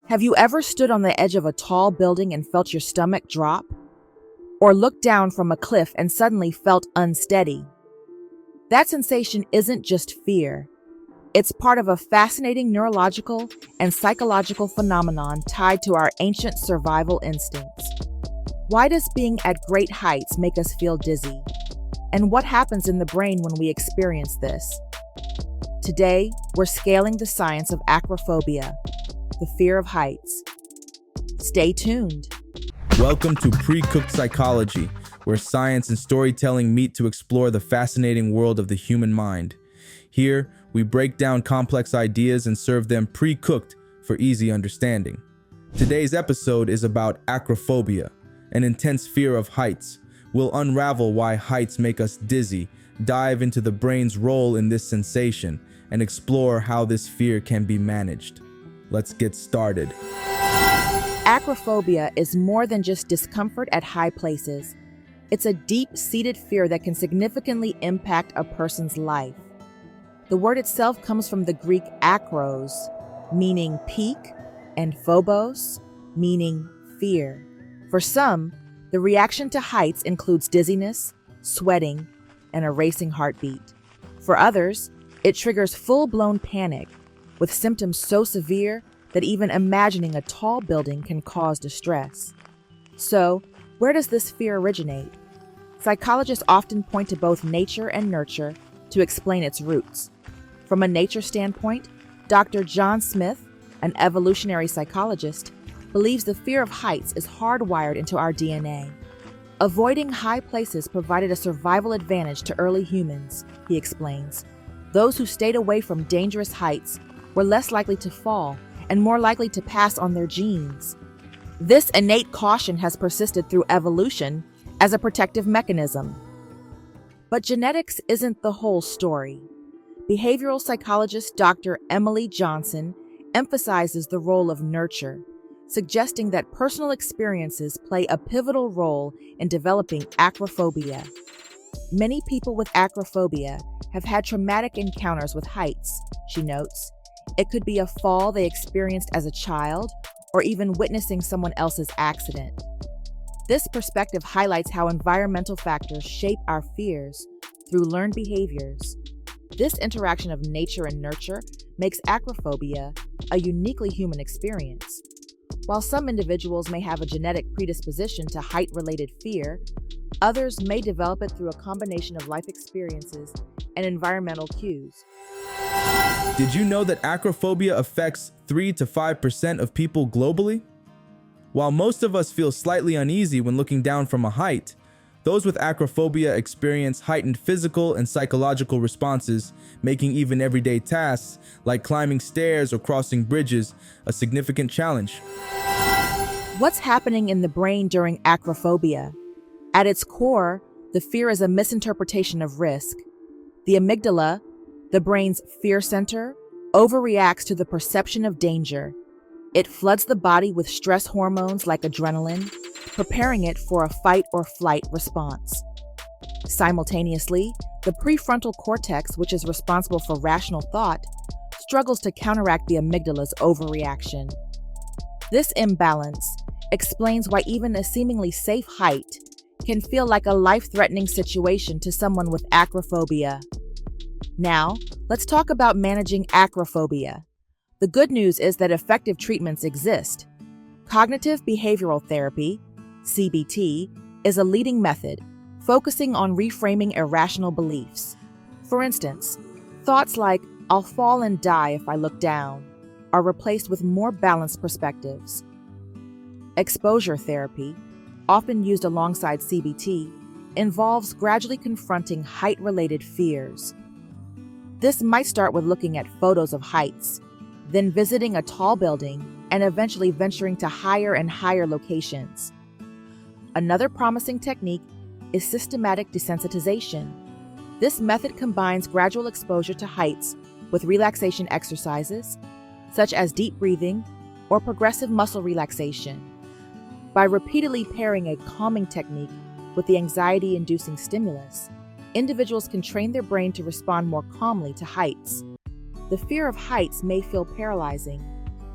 Have you ever stood on the edge of a tall building and felt your stomach drop? Or looked down from a cliff and suddenly felt unsteady? That sensation isn't just fear. It's part of a fascinating neurological and psychological phenomenon tied to our ancient survival instincts. Why does being at great heights make us feel dizzy? And what happens in the brain when we experience this? Today, we're scaling the science of acrophobia, the fear of heights. Stay tuned. Welcome to Precooked Psychology, where science and storytelling meet to explore the fascinating world of the human mind. Here, we break down complex ideas and serve them pre-cooked for easy understanding. Today's episode is about acrophobia, an intense fear of heights. We'll unravel why heights make us dizzy, dive into the brain's role in this sensation, and explore how this fear can be managed. Let's get started. Acrophobia is more than just discomfort at high places. It's a deep-seated fear that can significantly impact a person's life. The word itself comes from the Greek akros, meaning peak, and phobos, meaning fear. For some, the reaction to heights includes dizziness, sweating, and a racing heartbeat. For others, it triggers full-blown panic, with symptoms so severe that even imagining a tall building can cause distress. So, where does this fear originate? Psychologists often point to both nature and nurture to explain its roots. From a nature standpoint, Dr. John Smith, an evolutionary psychologist, believes the fear of heights is hardwired into our DNA. Avoiding high places provided a survival advantage to early humans, he explains. Those who stayed away from dangerous heights were less likely to fall and more likely to pass on their genes. This innate caution has persisted through evolution as a protective mechanism. But genetics isn't the whole story. Behavioral psychologist Dr. Emily Johnson emphasizes the role of nurture, suggesting that personal experiences play a pivotal role in developing acrophobia. Many people with acrophobia have had traumatic encounters with heights, she notes. It could be a fall they experienced as a child, or even witnessing someone else's accident. This perspective highlights how environmental factors shape our fears through learned behaviors. This interaction of nature and nurture makes acrophobia a uniquely human experience. While some individuals may have a genetic predisposition to height-related fear, others may develop it through a combination of life experiences and environmental cues. Did you know that acrophobia affects 3 to 5% of people globally? While most of us feel slightly uneasy when looking down from a height, those with acrophobia experience heightened physical and psychological responses, making even everyday tasks like climbing stairs or crossing bridges a significant challenge. What's happening in the brain during acrophobia? At its core, the fear is a misinterpretation of risk. The amygdala, the brain's fear center, overreacts to the perception of danger. It floods the body with stress hormones like adrenaline, preparing it for a fight or flight response. Simultaneously, the prefrontal cortex, which is responsible for rational thought, struggles to counteract the amygdala's overreaction. This imbalance explains why even a seemingly safe height can feel like a life-threatening situation to someone with acrophobia. Now, let's talk about managing acrophobia. The good news is that effective treatments exist. Cognitive behavioral therapy, CBT, is a leading method, focusing on reframing irrational beliefs. For instance, thoughts like, "I'll fall and die if I look down," are replaced with more balanced perspectives. Exposure therapy, often used alongside CBT, involves gradually confronting height-related fears. This might start with looking at photos of heights, then visiting a tall building, and eventually venturing to higher and higher locations. Another promising technique is systematic desensitization. This method combines gradual exposure to heights with relaxation exercises, such as deep breathing or progressive muscle relaxation. By repeatedly pairing a calming technique with the anxiety-inducing stimulus, individuals can train their brain to respond more calmly to heights. The fear of heights may feel paralyzing,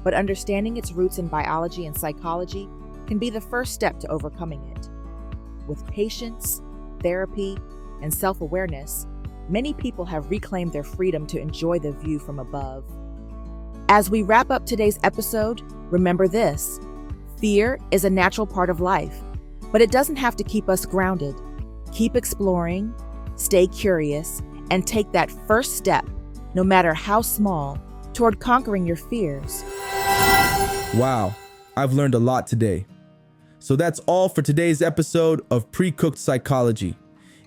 but understanding its roots in biology and psychology can be the first step to overcoming it. With patience, therapy, and self-awareness, many people have reclaimed their freedom to enjoy the view from above. As we wrap up today's episode, remember this: fear is a natural part of life, but it doesn't have to keep us grounded. Keep exploring, stay curious, and take that first step, no matter how small, toward conquering your fears. Wow, I've learned a lot today. So that's all for today's episode of Precooked Psychology.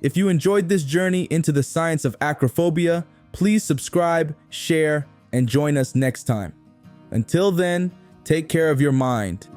If you enjoyed this journey into the science of acrophobia, please subscribe, share, and join us next time. Until then, take care of your mind